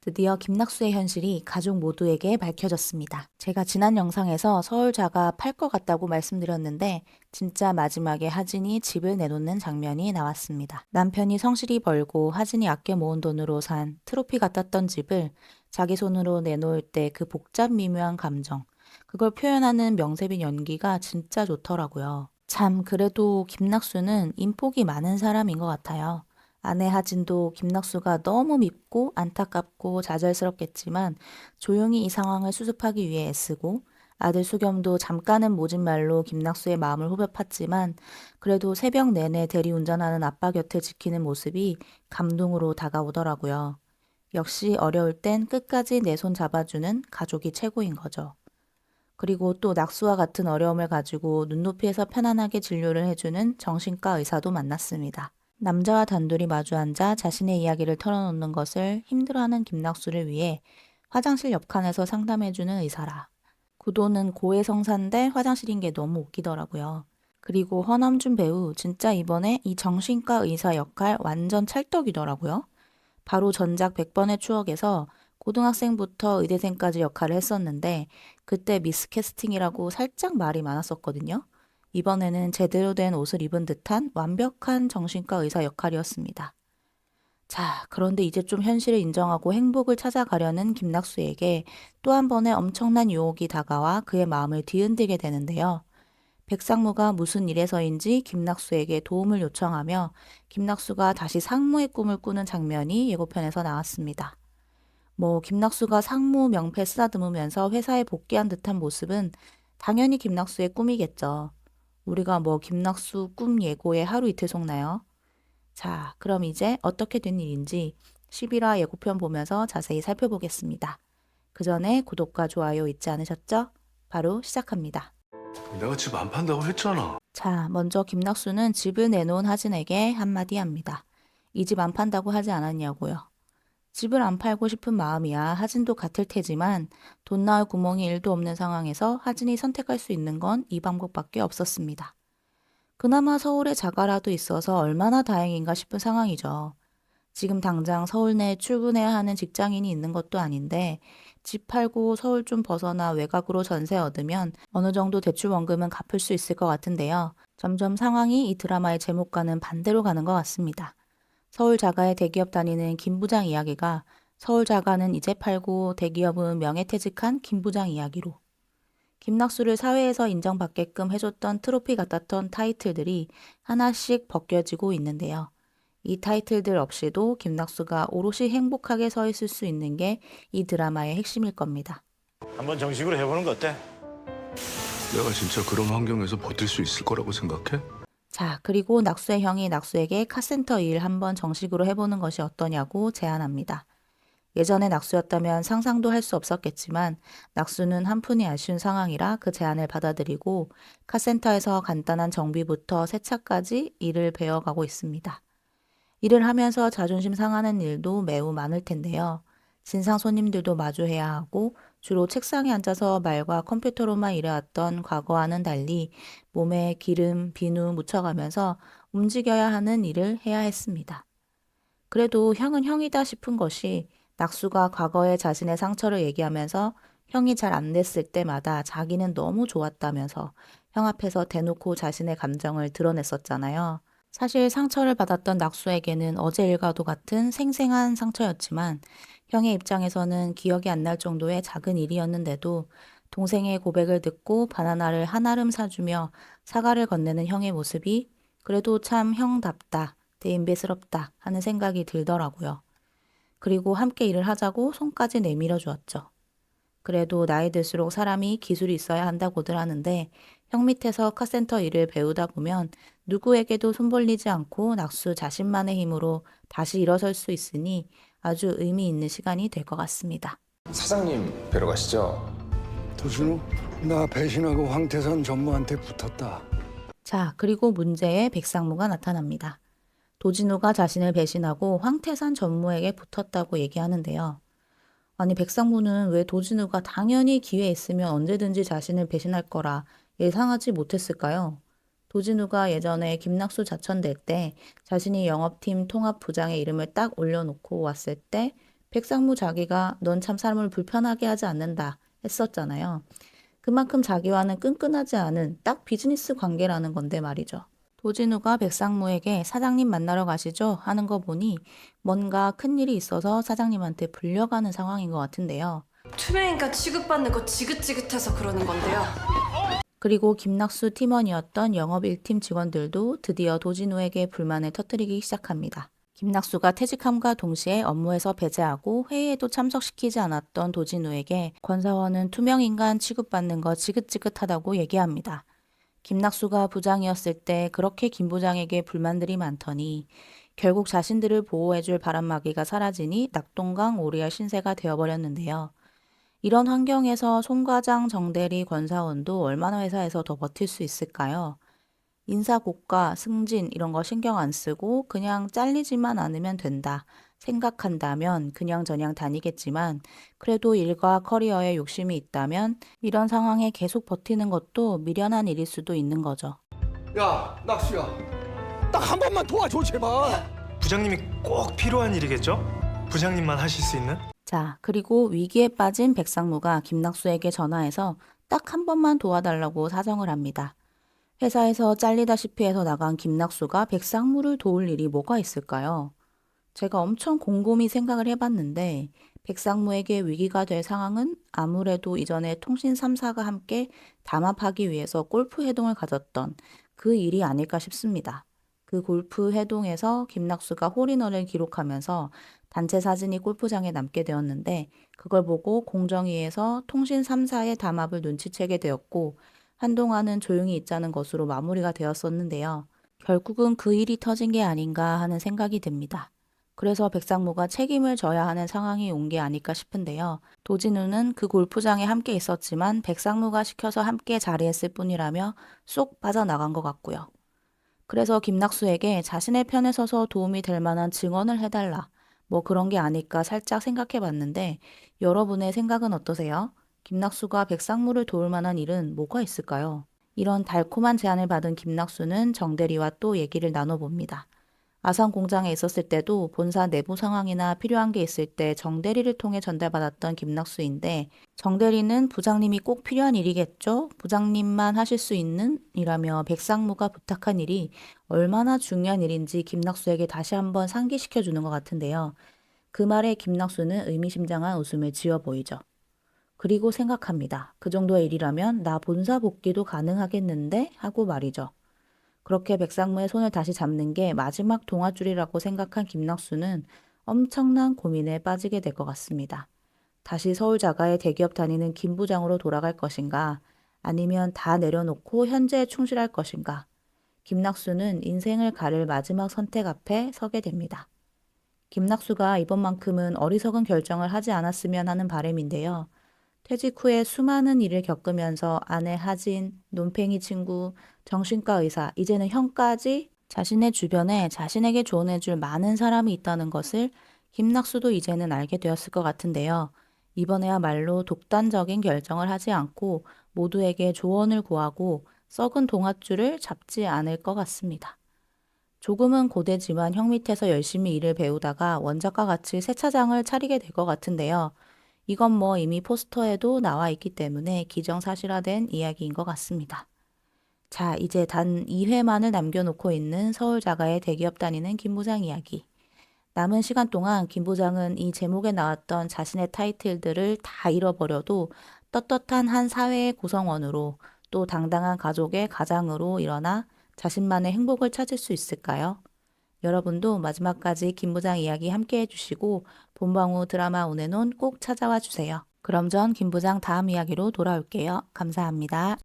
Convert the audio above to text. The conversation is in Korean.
드디어 김낙수의 현실이 가족 모두에게 밝혀졌습니다. 제가 지난 영상에서 서울 자가 팔 것 같다고 말씀드렸는데 진짜 마지막에 하진이 집을 내놓는 장면이 나왔습니다. 남편이 성실히 벌고 하진이 아껴 모은 돈으로 산 트로피 같았던 집을 자기 손으로 내놓을 때 그 복잡 미묘한 감정, 그걸 표현하는 명세빈 연기가 진짜 좋더라고요. 참 그래도 김낙수는 인복이 많은 사람인 것 같아요. 아내 하진도 김낙수가 너무 밉고 안타깝고 좌절스럽겠지만 조용히 이 상황을 수습하기 위해 애쓰고, 아들 수겸도 잠깐은 모진 말로 김낙수의 마음을 후벼 팠지만 그래도 새벽 내내 대리운전하는 아빠 곁을 지키는 모습이 감동으로 다가오더라고요. 역시 어려울 땐 끝까지 내 손 잡아주는 가족이 최고인 거죠. 그리고 또 낙수와 같은 어려움을 가지고 눈높이에서 편안하게 진료를 해주는 정신과 의사도 만났습니다. 남자와 단둘이 마주 앉아 자신의 이야기를 털어놓는 것을 힘들어하는 김낙수를 위해 화장실 옆칸에서 상담해주는 의사라. 구도는 고해성사인데 화장실인 게 너무 웃기더라고요. 그리고 허남준 배우 진짜 이번에 이 정신과 의사 역할 완전 찰떡이더라고요. 바로 전작 100번의 추억에서 고등학생부터 의대생까지 역할을 했었는데 그때 미스캐스팅이라고 살짝 말이 많았었거든요. 이번에는 제대로 된 옷을 입은 듯한 완벽한 정신과 의사 역할이었습니다. 자, 그런데 이제 좀 현실을 인정하고 행복을 찾아가려는 김낙수에게 또 한 번의 엄청난 유혹이 다가와 그의 마음을 뒤흔들게 되는데요. 백상무가 무슨 일에서인지 김낙수에게 도움을 요청하며 김낙수가 다시 상무의 꿈을 꾸는 장면이 예고편에서 나왔습니다. 김낙수가 상무 명패 쓰다듬으면서 회사에 복귀한 듯한 모습은 당연히 김낙수의 꿈이겠죠. 우리가 김낙수 꿈 예고에 하루 이틀 속나요? 자, 그럼 이제 어떻게 된 일인지 11화 예고편 보면서 자세히 살펴보겠습니다. 그 전에 구독과 좋아요 잊지 않으셨죠? 바로 시작합니다. 내가 집 안 판다고 했잖아. 자, 먼저 김낙수는 집을 내놓은 하진에게 한마디 합니다. 이 집 안 판다고 하지 않았냐고요. 집을 안 팔고 싶은 마음이야 하진도 같을 테지만 돈 나올 구멍이 1도 없는 상황에서 하진이 선택할 수 있는 건 이 방법밖에 없었습니다. 그나마 서울에 자가라도 있어서 얼마나 다행인가 싶은 상황이죠. 지금 당장 서울 내에 출근해야 하는 직장인이 있는 것도 아닌데 집 팔고 서울 좀 벗어나 외곽으로 전세 얻으면 어느 정도 대출 원금은 갚을 수 있을 것 같은데요. 점점 상황이 이 드라마의 제목과는 반대로 가는 것 같습니다. 서울 자가의 대기업 다니는 김 부장 이야기가 서울 자가는 이제 팔고 대기업은 명예퇴직한 김 부장 이야기로, 김낙수를 사회에서 인정받게끔 해줬던 트로피 같았던 타이틀들이 하나씩 벗겨지고 있는데요. 이 타이틀들 없이도 김낙수가 오롯이 행복하게 서 있을 수 있는 게 이 드라마의 핵심일 겁니다. 한번 정식으로 해보는 거 어때? 내가 진짜 그런 환경에서 버틸 수 있을 거라고 생각해? 자, 그리고 낙수의 형이 낙수에게 카센터 일 한번 정식으로 해보는 것이 어떠냐고 제안합니다. 예전에 낙수였다면 상상도 할 수 없었겠지만 낙수는 한푼이 아쉬운 상황이라 그 제안을 받아들이고 카센터에서 간단한 정비부터 세차까지 일을 배워가고 있습니다. 일을 하면서 자존심 상하는 일도 매우 많을 텐데요. 진상 손님들도 마주해야 하고 주로 책상에 앉아서 말과 컴퓨터로만 일해왔던 과거와는 달리 몸에 기름, 비누 묻혀가면서 움직여야 하는 일을 해야 했습니다. 그래도 형은 형이다 싶은 것이 낙수가 과거의 자신의 상처를 얘기하면서 형이 잘 안 됐을 때마다 자기는 너무 좋았다면서 형 앞에서 대놓고 자신의 감정을 드러냈었잖아요. 사실 상처를 받았던 낙수에게는 어제 일과도 같은 생생한 상처였지만 형의 입장에서는 기억이 안 날 정도의 작은 일이었는데도 동생의 고백을 듣고 바나나를 한 알음 사주며 사과를 건네는 형의 모습이 그래도 참 형답다, 대인배스럽다 하는 생각이 들더라고요. 그리고 함께 일을 하자고 손까지 내밀어 주었죠. 그래도 나이 들수록 사람이 기술이 있어야 한다고들 하는데 형 밑에서 카센터 일을 배우다 보면 누구에게도 손 벌리지 않고 낙수 자신만의 힘으로 다시 일어설 수 있으니 아주 의미 있는 시간이 될 것 같습니다. 사장님 뵈러 가시죠. 도순우, 나 배신하고 황태산 전무한테 붙었다. 자, 그리고 문제의 백상무가 나타납니다. 도진우가 자신을 배신하고 황태산 전무에게 붙었다고 얘기하는데요. 아니, 백상무는 왜 도진우가 당연히 기회 있으면 언제든지 자신을 배신할 거라 예상하지 못했을까요? 도진우가 예전에 김낙수 자천될 때 자신이 영업팀 통합부장의 이름을 딱 올려놓고 왔을 때 백상무 자기가 넌 참 사람을 불편하게 하지 않는다 했었잖아요. 그만큼 자기와는 끈끈하지 않은 딱 비즈니스 관계라는 건데 말이죠. 도진우가 백상무에게 사장님 만나러 가시죠 하는 거 보니 뭔가 큰일이 있어서 사장님한테 불려가는 상황인 것 같은데요. 투명인간 취급받는 거 지긋지긋해서 그러는 건데요. 그리고 김낙수 팀원이었던 영업 1팀 직원들도 드디어 도진우에게 불만을 터뜨리기 시작합니다. 김낙수가 퇴직함과 동시에 업무에서 배제하고 회의에도 참석시키지 않았던 도진우에게 권사원은 투명인간 취급받는 거 지긋지긋하다고 얘기합니다. 김낙수가 부장이었을 때 그렇게 김 부장에게 불만들이 많더니 결국 자신들을 보호해줄 바람막이가 사라지니 낙동강 오리알 신세가 되어버렸는데요. 이런 환경에서 송 과장, 정 대리, 권사원도 얼마나 회사에서 더 버틸 수 있을까요? 인사 고과, 승진 이런 거 신경 안 쓰고 그냥 잘리지만 않으면 된다 생각한다면 그냥저냥 다니겠지만 그래도 일과 커리어에 욕심이 있다면 이런 상황에 계속 버티는 것도 미련한 일일 수도 있는 거죠. 야, 낙수야. 딱 한 번만 도와줘, 제발. 부장님이 꼭 필요한 일이겠죠? 부장님만 하실 수 있는? 자, 그리고 위기에 빠진 백상무가 김낙수에게 전화해서 딱 한 번만 도와달라고 사정을 합니다. 회사에서 잘리다시피 해서 나간 김낙수가 백상무를 도울 일이 뭐가 있을까요? 제가 엄청 곰곰이 생각을 해봤는데 백상무에게 위기가 될 상황은 아무래도 이전에 통신 3사가 함께 담합하기 위해서 골프 회동을 가졌던 그 일이 아닐까 싶습니다. 그 골프 회동에서 김낙수가 홀인원을 기록하면서 단체 사진이 골프장에 남게 되었는데 그걸 보고 공정위에서 통신 3사의 담합을 눈치채게 되었고 한동안은 조용히 있자는 것으로 마무리가 되었었는데요. 결국은 그 일이 터진 게 아닌가 하는 생각이 듭니다. 그래서 백상무가 책임을 져야 하는 상황이 온 게 아닐까 싶은데요. 도진우는 그 골프장에 함께 있었지만 백상무가 시켜서 함께 자리했을 뿐이라며 쏙 빠져나간 것 같고요. 그래서 김낙수에게 자신의 편에 서서 도움이 될 만한 증언을 해달라. 뭐 그런 게 아닐까 살짝 생각해 봤는데 여러분의 생각은 어떠세요? 김낙수가 백상무를 도울 만한 일은 뭐가 있을까요? 이런 달콤한 제안을 받은 김낙수는 정대리와 또 얘기를 나눠봅니다. 아산 공장에 있었을 때도 본사 내부 상황이나 필요한 게 있을 때 정대리를 통해 전달받았던 김낙수인데 정대리는 부장님이 꼭 필요한 일이겠죠? 부장님만 하실 수 있는 이라며 백상무가 부탁한 일이 얼마나 중요한 일인지 김낙수에게 다시 한번 상기시켜 주는 것 같은데요. 그 말에 김낙수는 의미심장한 웃음을 지어 보이죠. 그리고 생각합니다. 그 정도의 일이라면 나 본사 복귀도 가능하겠는데? 하고 말이죠. 그렇게 백상무의 손을 다시 잡는 게 마지막 동아줄이라고 생각한 김낙수는 엄청난 고민에 빠지게 될 것 같습니다. 다시 서울 자가의 대기업 다니는 김 부장으로 돌아갈 것인가? 아니면 다 내려놓고 현재에 충실할 것인가? 김낙수는 인생을 가를 마지막 선택 앞에 서게 됩니다. 김낙수가 이번만큼은 어리석은 결정을 하지 않았으면 하는 바람인데요. 퇴직 후에 수많은 일을 겪으면서 아내 하진, 논팽이 친구, 정신과 의사, 이제는 형까지 자신의 주변에 자신에게 조언해줄 많은 사람이 있다는 것을 김낙수도 이제는 알게 되었을 것 같은데요. 이번에야말로 독단적인 결정을 하지 않고 모두에게 조언을 구하고 썩은 동아줄을 잡지 않을 것 같습니다. 조금은 고되지만 형 밑에서 열심히 일을 배우다가 원작과 같이 새 차장을 차리게 될 것 같은데요. 이건 뭐 이미 포스터에도 나와 있기 때문에 기정사실화된 이야기인 것 같습니다. 자, 이제 단 2회만을 남겨놓고 있는 서울 자가의 대기업 다니는 김 부장 이야기. 남은 시간 동안 김 부장은 이 제목에 나왔던 자신의 타이틀들을 다 잃어버려도 떳떳한 한 사회의 구성원으로 또 당당한 가족의 가장으로 일어나 자신만의 행복을 찾을 수 있을까요? 여러분도 마지막까지 김 부장 이야기 함께 해주시고 본방우 드라마 온앤온 꼭 찾아와 주세요. 그럼 전 김 부장 다음 이야기로 돌아올게요. 감사합니다.